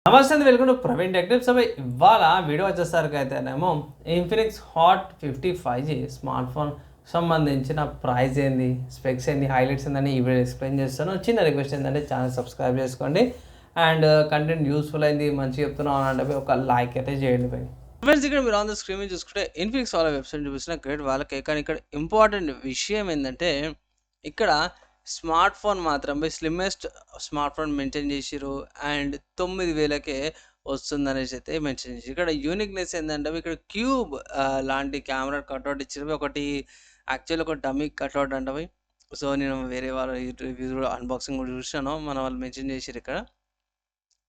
నమస్తే అండి, welcome to Praveen tech tips. ఇవాళ వీడియో వచ్చేసరికి అయితేనేమో Infinix hot 55G smart phone సంబంధించిన ప్రైస్ ఏంది, స్పెక్స్ ఏంది, హైలైట్స్ ఏందని ఈ వీడియో ఎక్స్ప్లెయిన్ చేస్తాను. చిన్న రిక్వెస్ట్ ఏంటంటే ఛానల్ సబ్స్క్రైబ్ చేసుకోండి అండ్ కంటెంట్ యూస్ఫుల్ అయింది, మంచిగా చెప్తున్నాను అంటే ఒక లైక్ అయితే చేయండి పై. ఫ్రెండ్స్, ఇక్కడ మీరు ఆన్ ద స్క్రీన్ మీద చూసుకుంటే ఇన్ఫినిక్స్ వాళ్ళ వెబ్సైట్ చూపిస్తున్న గ్రేట్ వాళ్ళకే. కానీ ఇక్కడ ఇంపార్టెంట్ విషయం ఏంటంటే ఇక్కడ స్మార్ట్ ఫోన్ మాత్రం స్లిమ్మెస్ట్ స్మార్ట్ ఫోన్ మెయింటైన్ చేసిరు అండ్ 9000కే వస్తుందనేసి అయితే మెన్షన్ చేసి. ఇక్కడ యూనిక్నెస్ ఏంటంటే ఇక్కడ క్యూబ్ లాంటి కెమెరా కట్అవుట్ ఇచ్చినవి. ఒకటి యాక్చువల్ ఒక డమ్మీ కట్అవుట్ అంటవి. సో నేను వేరే వాళ్ళ రివ్యూ అన్బాక్సింగ్ కూడా చూసాను, మన వాళ్ళు మెన్షన్ చేసిరు ఇక్కడ.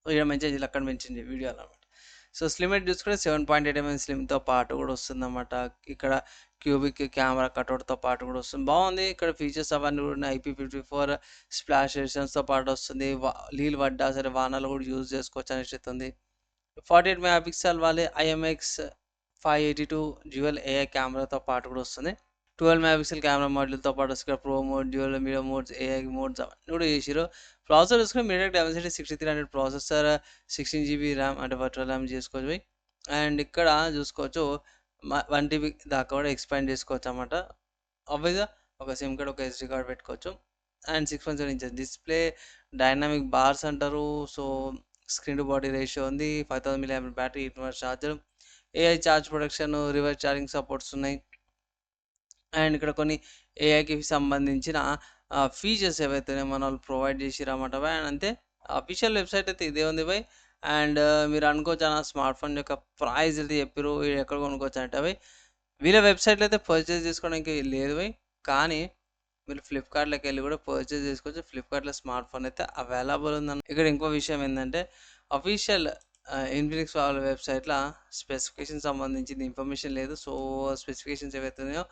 ఇక్కడ మెన్షన్ చేయాలి, అక్కడ మెన్షన్ చేయాలి వీడియో అనమాట. సో స్లిమ్ ఎడ్ చూసుకుంటే 7.8mm స్లిమ్తో పాటు కూడా వస్తుందన్నమాట. ఇక్కడ క్యూబిక్ కెమెరా కట్అవుట్తో పాటు కూడా వస్తుంది, బాగుంది. ఇక్కడ ఫీచర్స్ అవన్నీ కూడా IP54 స్ప్లాష్ రెసిస్టెన్స్తో పాటు వస్తుంది. నీళ్ళు పడ్డా సరే వానలు కూడా యూజ్ చేసుకోవచ్చు అనేసి ఉంది. 48 మెగాపిక్సెల్ వాళ్ళే IMX 582 డ్యూయల్ AI కెమెరాతో పాటు కూడా వస్తుంది. 12 మెగాపిక్సెల్ కెమెరా మోడల్తో పాటు వస్తుంది. Pro mode, dual media modes, AI modes అవన్నీ కూడా చేసిరు. ప్రాసెసర్ చూసుకుని MediaTek Dimensity 6300 processor, 16GB RAM అంటే వర్చువల్ ర్యామ్ చేసుకోవచ్చు. అండ్ ఇక్కడ చూసుకోవచ్చు 1TB దాకా కూడా ఎక్స్పాండ్ చేసుకోవచ్చు అన్నమాట. ఆబ్వియస్గా ఒక సిమ్ కార్డ్, ఒక SD కార్డ్ పెట్టుకోవచ్చు. And 6.7 inches display, dynamic bars అంటారు. So screen to body ratio ఉంది. 5000 mAh battery, 8 charger, AI charge production, reverse charging supports ఉన్నాయి. అండ్ ఇక్కడ కొన్ని ఏఐకి సంబంధించిన ఫీచర్స్ ఏవైతే మన వాళ్ళు ప్రొవైడ్ చేసిరన్నమాట బై. అండ్ అంతే, అఫీషియల్ వెబ్సైట్ అయితే ఇదే ఉంది బై. అండ్ మీరు అనుకోవచ్చు అన్న స్మార్ట్ ఫోన్ యొక్క ప్రైస్ అయితే చెప్పారు, ఎక్కడ కొనుక్కోవచ్చు అంటే బై వీళ్ళ వెబ్సైట్లో అయితే పర్చేస్ చేసుకోవడానికి లేదు బై. కానీ మీరు ఫ్లిప్కార్ట్లోకి వెళ్ళి కూడా పర్చేస్ చేసుకోవచ్చు. ఫ్లిప్కార్ట్లో స్మార్ట్ ఫోన్ అయితే అవైలబుల్ ఉందన్న. ఇక్కడ ఇంకో విషయం ఏంటంటే అఫీషియల్ ఇన్ఫినిక్స్ వాళ్ళ వెబ్సైట్లో స్పెసిఫికేషన్ సంబంధించిన ఇన్ఫర్మేషన్ లేదు. సో స్పెసిఫికేషన్స్ ఏవైతే ఉన్నాయో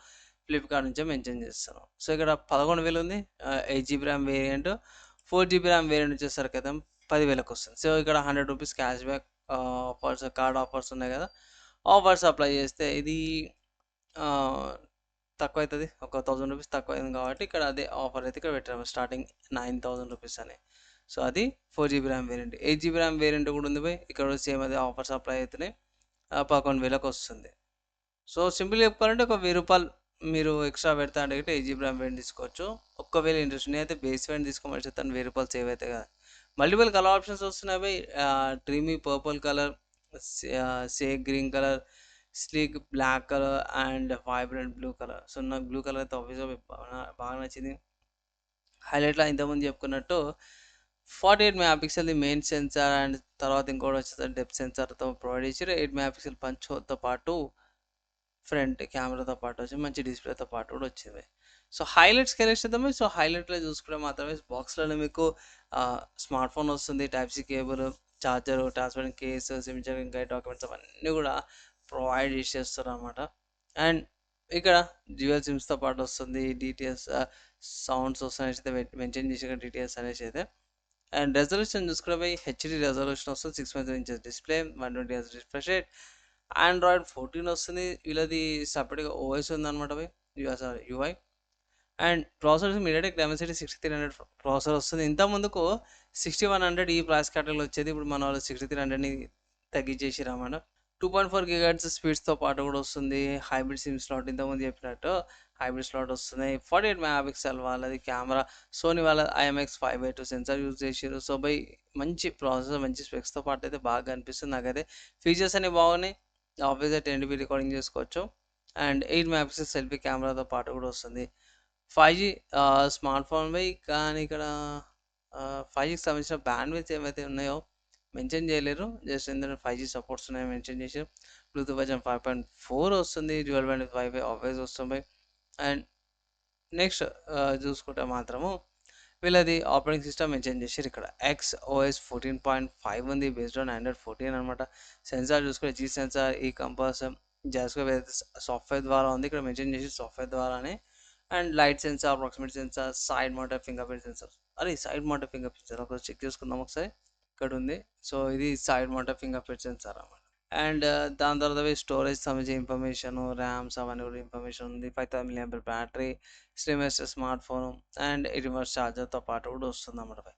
ఫ్లిప్కార్ట్ నుంచే మెన్షన్ చేస్తాను. సో ఇక్కడ 11,000 ఉంది 8GB RAM variant. 4GB RAM variant వచ్చేసరికి అయితే 10,000కి వస్తుంది. సో ఇక్కడ 100 rupees cash back offers, card offers ఉన్నాయి కదా, ఆఫర్స్ అప్లై చేస్తే ఇది తక్కువ అవుతుంది, ఒక 1000 రూపీస్ తక్కువ అయింది కాబట్టి ఇక్కడ అదే ఆఫర్ అయితే ఇక్కడ పెట్టాము, స్టార్టింగ్ 9,000 రూపీస్ అని. సో అది 4GB RAM variant. 8GB RAM variant కూడా ఉంది పోయి, ఇక్కడ సేమ్ అదే ఆఫర్స్ అప్లై అవుతున్నాయి, 11,000కి వస్తుంది. సో సింపుల్ చెప్పుకోవాలంటే ఒక 1000 రూపాయలు మీరు ఎక్స్ట్రా పెడతా అంటే 8GB ర్యామ్ వేరియంట్ తీసుకోవచ్చు. ఒక్కవేళ ఇంట్రెస్ట్ నేనైతే బేస్ వేరియంట్ తీసుకోమని చెప్తాను, 1000 రూపాయలు సేవ్ అవుతాయి కదా. మల్టిపుల్ కలర్ ఆప్షన్స్ వస్తున్నాయి బై. Dreamy purple colour, sea green colour, sleek black colour and vibrant blue colour. So నాకు బ్లూ కలర్ అయితే ఆబ్వియస్గా బాగా నచ్చింది. హైలైట్లో ఇంతకుముందు చెప్పుకున్నట్టు 48 మెగాపిక్సెల్ది మెయిన్ సెన్సార్ అండ్ తర్వాత ఇంకోటి వచ్చేసి డెప్త్ సెన్సార్తో ప్రొవైడ్ చేసి 8 మెగాపిక్సెల్ పంచ్ హోల్తో పాటు ఫ్రంట్ కెమెరాతో పాటు వచ్చి మంచి డిస్ప్లేతో పాటు కూడా వచ్చింది. సో హైలైట్స్కి వెళ్ళేస్తామే. సో హైలైట్లో చూసుకుంటే మాత్రమే బాక్స్లోనే మీకు స్మార్ట్ ఫోన్ వస్తుంది, type C cable, charger, transparent case, sim charging guide, documents అవన్నీ కూడా ప్రొవైడ్ చేసేస్తారు అనమాట. అండ్ ఇక్కడ డ్యూయల్ సిమ్స్తో పాటు వస్తుంది, DTS సౌండ్స్ వస్తాయనేసి అయితే మెన్షన్ చేసి DTS అనేసి అయితే. అండ్ రెజల్యూషన్ చూసుకుంటే HD రెజల్యూషన్ వస్తుంది, 6.7 inches display, 120Hz refresh rate. Android 14 వస్తుంది, వీళ్ళది సపరేట్గా OS ఉందన్నమాట by, UI. And processor MediaTek Dimensity 6300 processor వస్తుంది. ఇంత ముందుకు 6100 ఈ ప్రైస్ కేటగిరీలో వచ్చేది, ఇప్పుడు మన వాళ్ళు 6300ని తగ్గించేసిరు అన్నమాట. 2.4 GHz స్పీడ్స్తో పాటు కూడా వస్తుంది. హైబ్రిడ్ సిమ్ స్లాట్, ఇంతకుముందు చెప్పినట్టు హైబ్రిడ్ స్లాట్ వస్తుంది. 48 మెగాపిక్సెల్ వాళ్ళది కెమెరా, సోనీ వాళ్ళ IMX 582 సెన్సార్ యూజ్ చేసారు. సో బై మంచి ప్రాసెసర్, మంచి స్పెక్స్తో పాటు అయితే బాగా అనిపిస్తుంది నాకైతే. ఫీచర్స్ అనేవి బాగున్నాయి, ఆబ్వియస్గా 1080p రికార్డింగ్ చేసుకోవచ్చు. అండ్ 8 మెగాపిక్సెల్ సెల్ఫీ కెమెరాతో పాటు కూడా వస్తుంది. 5G smart phone by. కానీ ఇక్కడ 5Gకి సంబంధించిన బ్యాండ్విడ్త్ ఏవైతే ఉన్నాయో మెన్షన్ చేయలేరు, జస్ట్ ఏంటంటే 5G సపోర్ట్స్ ఉన్నాయో మెన్షన్ చేశారు. బ్లూటూత్ వర్జన్ 5.4 వస్తుంది, డ్యూయల్ బ్యాండ్ వైఫై ఆల్వేస్ వస్తుంది. అండ్ నెక్స్ట్ చూసుకుంటే మాత్రము వీళ్ళది ఆపరేటింగ్ సిస్టమ్ మెన్షన్ చేశారు. ఇక్కడ XOS 14.5 ఉంది, బేస్డ్ ఆన్ Android 14 అనమాట. సెన్సార్ చూసుకుంటే G సెన్సార్, ఈ కంపాస్, జాస్కోవ్ సాఫ్ట్వేర్ ద్వారా ఉంది, ఇక్కడ మెన్షన్ చేసి సాఫ్ట్వేర్ ద్వారానే. And light sensor, proximity sensor, side mounted fingerprint sensor. అరే side mounted fingerprint sensor ఒకసారి చెక్ చేసుకుందాం ఒకసారి, ఇక్కడ ఉంది. సో ఇది side mounted fingerprint sensor అన్నమాట. అండ్ దాని తర్వాత స్టోరేజ్ సంబంధించిన ఇన్ఫర్మేషన్, ర్యామ్స్ అవన్నీ కూడా ఇన్ఫర్మేషన్ ఉంది. 5000 mAh battery, slimmest smart phone and 80 watts ఛార్జర్తో పాటు కూడా వస్తుంది అన్నమాట.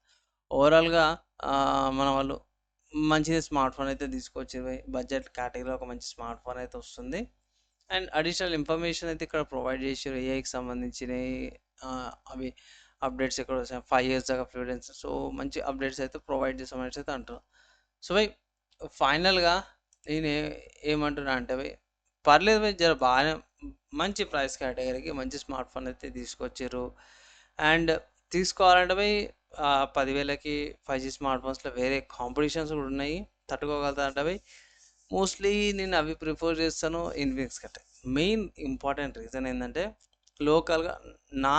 ఓవరాల్గా మన వాళ్ళు మంచిది స్మార్ట్ ఫోన్ అయితే తీసుకొచ్చి బడ్జెట్ కేటగిరీలో ఒక మంచి స్మార్ట్ ఫోన్ అయితే వస్తుంది. అండ్ అడిషనల్ ఇన్ఫర్మేషన్ అయితే ఇక్కడ ప్రొవైడ్ చేసారు ఏఐకి సంబంధించినవి. అవి అప్డేట్స్ ఇక్కడ వస్తాయి 5 ఇయర్స్ దాకా ఫ్లూడెన్స్. సో మంచి అప్డేట్స్ అయితే ప్రొవైడ్ చేసామనేసి అయితే అంటారు. సో ఫైనల్గా నేను ఏమంటున్నా అంటే పర్లేదు జర బాగానే మంచి ప్రైస్ కేటగిరీకి మంచి స్మార్ట్ ఫోన్ అయితే తీసుకొచ్చారు. అండ్ తీసుకోవాలంటే 10,000కి 5G స్మార్ట్ ఫోన్స్లో వేరే కాంపిటీషన్స్ కూడా ఉన్నాయి, తట్టుకోగలుగుతా అంటే మోస్ట్లీ నేను అవి ప్రిఫర్ చేస్తాను ఇన్ఫినిక్స్ కంటే. మెయిన్ ఇంపార్టెంట్ రీజన్ ఏంటంటే నా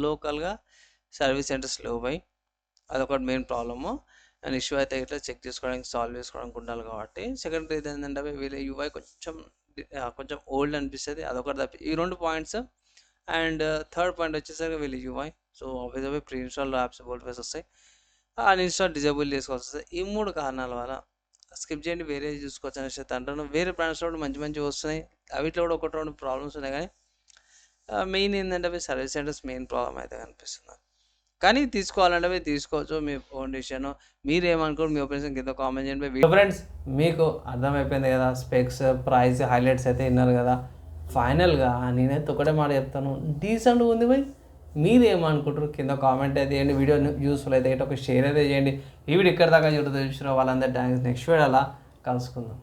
లోకల్గా సర్వీస్ సెంటర్స్ లేవు అదొకటి మెయిన్ ప్రాబ్లము. అండ్ ఇష్యూ అయితే ఇట్లా చెక్ చేసుకోవడానికి సాల్వ్ చేసుకోవడానికి ఉండాలి కాబట్టి. సెకండ్ రీజన్ ఏంటంటే వీళ్ళ యూఐ కొంచెం ఓల్డ్ అనిపిస్తుంది, అదొకటి తప్పి ఈ 2 పాయింట్స్. అండ్ థర్డ్ పాయింట్ వచ్చేసరికి వీళ్ళ యూఐ. సో ఆబ్వియస్గా ప్రీ ఇన్స్టాల్ యాప్స్ బోల్ఫేస్ వస్తాయి, అన్ఇన్స్టాల్ డిజేబుల్ చేసుకోవాల్సి వస్తుంది. ఈ 3 కారణాల వల్ల స్కిప్ చేయండి, వేరే చూసుకోవచ్చు అనేసి అయితే అంటాను. వేరే బ్రాండ్స్లో కూడా మంచి వస్తున్నాయి, అవిట్లో కూడా 1-2 ప్రాబ్లమ్స్ ఉన్నాయి. కానీ మెయిన్ ఏంటంటే సర్వీస్ సెంటర్స్ మెయిన్ ప్రాబ్లం అయితే కనిపిస్తుంది. కానీ తీసుకోవాలంటే తీసుకోవచ్చు, మీ ఫౌండేషన్. మీరు ఏమనుకోరు, మీ ఒపీనియన్ కింద కామెంట్ చేయండి. ఫ్రెండ్స్, మీకు అర్థమైపోయింది కదా, స్పెక్స్ ప్రైస్ హైలైట్స్ అయితే విన్నారు కదా. ఫైనల్గా నేనైతే ఒకటే మాట చెప్తాను, డీసెంట్గా ఉంది మీరు ఏమనుకుంటారు కింద కామెంట్ అయితే చేయండి. వీడియో యూస్ఫుల్ అయితే ఒక షేర్ అయితే చేయండి. ఈ వీడియో ఇక్కడ దాకా చూసిన వాళ్ళందరూ థ్యాంక్స్. నెక్స్ట్ వీడియో అలా కలుసుకుందాం.